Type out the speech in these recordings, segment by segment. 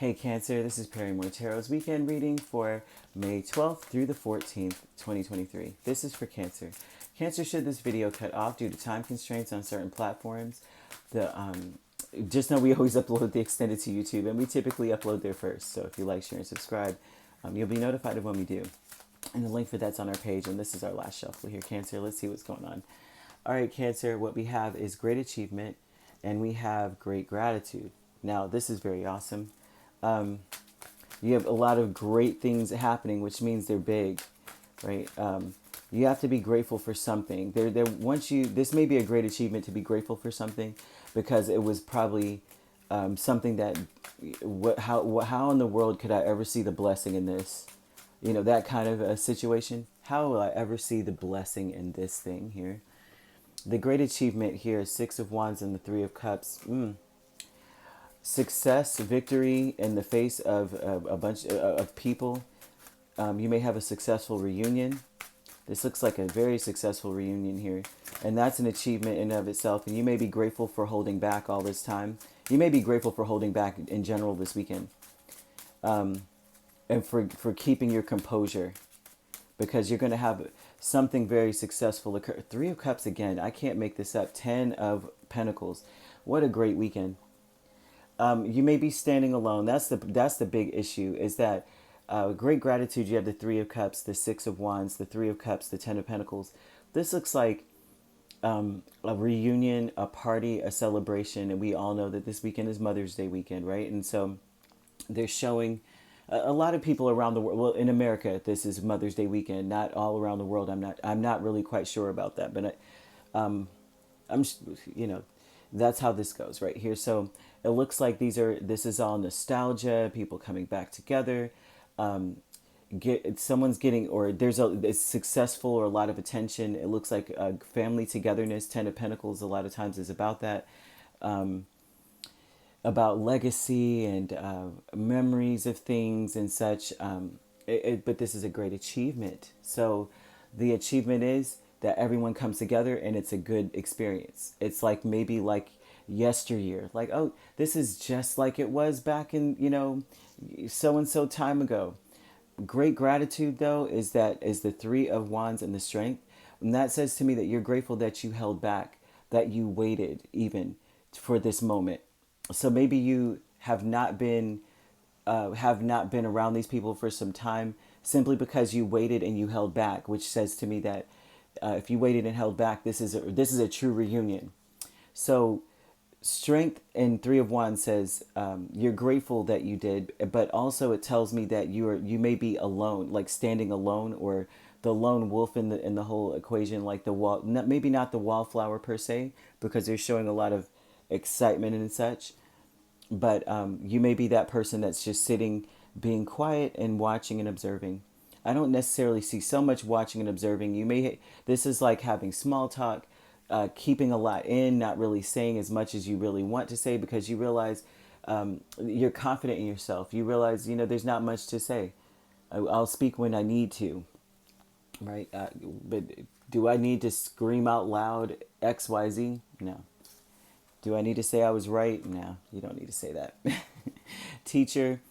Hey Cancer, this is Perrymore Tarot's weekend reading for May 12th through the 14th, 2023. This is for Cancer. Cancer, should this video cut off due to time constraints on certain platforms, just know we always upload the extended to YouTube, and we typically upload there first. So if you like, share, and subscribe, you'll be notified of when we do. And the link for that's on our page, and this is our last shuffle here, Cancer. Let's see what's going on. All right, Cancer, what we have is great achievement, and we have great gratitude. Now, this is very awesome. You have a lot of great things happening, which means they're big, right? You have to be grateful for something. This may be a great achievement to be grateful for something, because it was probably something that, how in the world could I ever see the blessing in this? You know, that kind of a situation. How will I ever see the blessing in this thing here? The great achievement here is Six of Wands and the Three of Cups. Success, victory in the face of a bunch of people. You may have a successful reunion. This looks like a very successful reunion here. And that's an achievement in and of itself. And you may be grateful for holding back all this time. You may be grateful for holding back in general this weekend. And for keeping your composure. Because you're going to have something very successful occur. Three of Cups again. I can't make this up. 10 of Pentacles. What a great weekend. You may be standing alone. That's the big issue, is that great gratitude. You have the Three of Cups, the Six of Wands, the Three of Cups, the 10 of Pentacles. This looks like a reunion, a party, a celebration. And we all know that this weekend is Mother's Day weekend, right? And so they're showing a lot of people around the world. Well, in America, this is Mother's Day weekend. Not all around the world. I'm not really quite sure about that, but I'm, that's how this goes right here. So it looks like this is all nostalgia, people coming back together. Someone's getting, or it's successful, or a lot of attention. It looks like family togetherness. 10 of Pentacles a lot of times is about that. About legacy and memories of things and such. But this is a great achievement. So the achievement is that everyone comes together and it's a good experience. It's like maybe like yesteryear, like, oh, this is just like it was back in, so and so time ago. Great gratitude, though, is the Three of Wands and the Strength. And that says to me that you're grateful that you held back, that you waited even for this moment. So maybe you have not been around these people for some time, simply because you waited and you held back, which says to me that if you waited and held back, this is a true reunion. So Strength and Three of Wands says you're grateful that you did, but also it tells me that you may be alone, like standing alone, or the lone wolf in the whole equation, like the wall. Maybe not the wallflower per se, because they're showing a lot of excitement and such. But you may be that person that's just sitting, being quiet and watching and observing. I don't necessarily see so much watching and observing. This is like having small talk, keeping a lot in, not really saying as much as you really want to say, because you realize you're confident in yourself. You realize, there's not much to say. I'll speak when I need to, right? But do I need to scream out loud X, Y, Z? No. Do I need to say I was right? No, you don't need to say that. Teacher,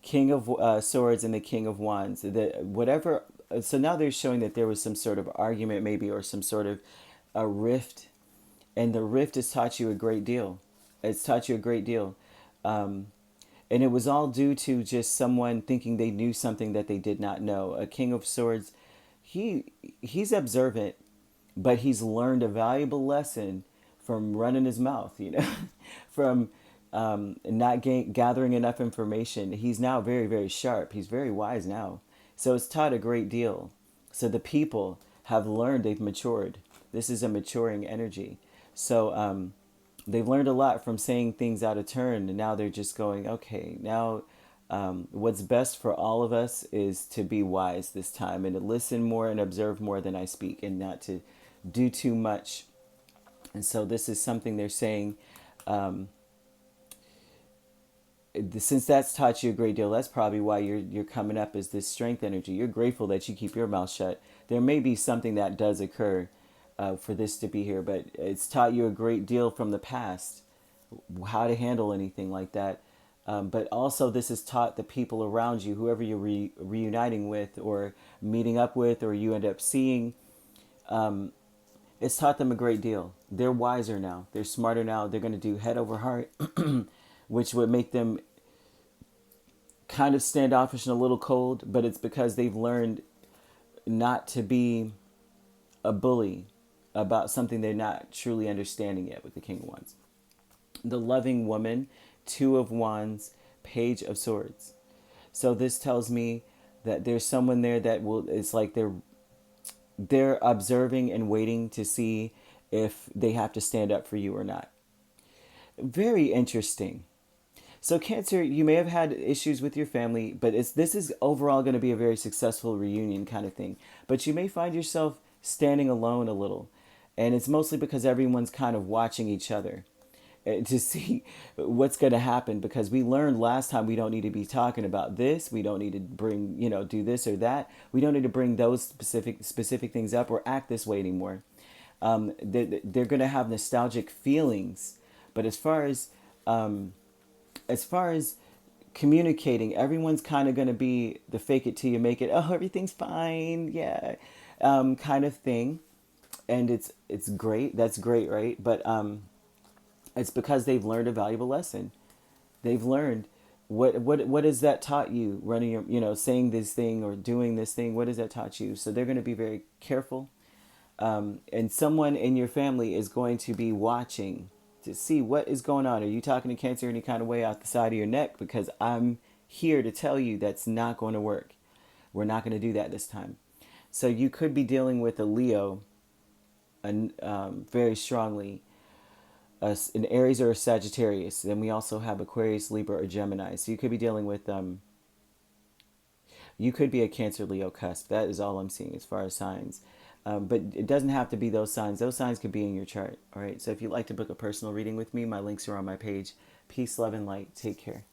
King of Swords and the King of Wands. So now they're showing that there was some sort of argument maybe, or some sort of a rift. And the rift has taught you a great deal. It's taught you a great deal. And it was all due to just someone thinking they knew something that they did not know. A King of Swords, he's observant, but he's learned a valuable lesson from running his mouth, from not gathering enough information. He's now very, very sharp. He's very wise now. So it's taught a great deal. So the people have learned, they've matured. This is a maturing energy. So they've learned a lot from saying things out of turn. And now they're just going, okay, now what's best for all of us is to be wise this time, and to listen more and observe more than I speak, and not to do too much. And so this is something they're saying, since that's taught you a great deal, that's probably why you're coming up as this strength energy. You're grateful that you keep your mouth shut. There may be something that does occur for this to be here, but it's taught you a great deal from the past, how to handle anything like that. But also, this is taught the people around you, whoever you're reuniting with or meeting up with, or you end up seeing. It's taught them a great deal. They're wiser now. They're smarter now. They're going to do head over heart, which would make them kind of standoffish and a little cold. But it's because they've learned not to be a bully about something they're not truly understanding yet with the King of Wands. The loving woman, Two of Wands, Page of Swords. So this tells me that there's someone there that will, it's like they're observing and waiting to see if they have to stand up for you or not. Very interesting. So Cancer, you may have had issues with your family, but this is overall going to be a very successful reunion kind of thing. But you may find yourself standing alone a little. And it's mostly because everyone's kind of watching each other to see what's going to happen, because we learned last time we don't need to be talking about this. We don't need to bring, do this or that. We don't need to bring those specific things up or act this way anymore. They're going to have nostalgic feelings. But as far as communicating, everyone's kind of going to be the fake it till you make it. Oh, everything's fine. Yeah. Kind of thing. And it's great. That's great, right? But it's because they've learned a valuable lesson. They've learned what has that taught you, running your, saying this thing or doing this thing. What has that taught you? So they're going to be very careful. And someone in your family is going to be watching to see what is going on. Are you talking to Cancer any kind of way out the side of your neck? Because I'm here to tell you that's not going to work. We're not going to do that this time. So you could be dealing with a Leo, very strongly, an Aries or a Sagittarius. Then we also have Aquarius, Libra, or Gemini. So you could be dealing with, you could be a Cancer, Leo cusp. That is all I'm seeing as far as signs. But it doesn't have to be those signs. Those signs could be in your chart. All right. So if you'd like to book a personal reading with me, my links are on my page. Peace, love, and light. Take care.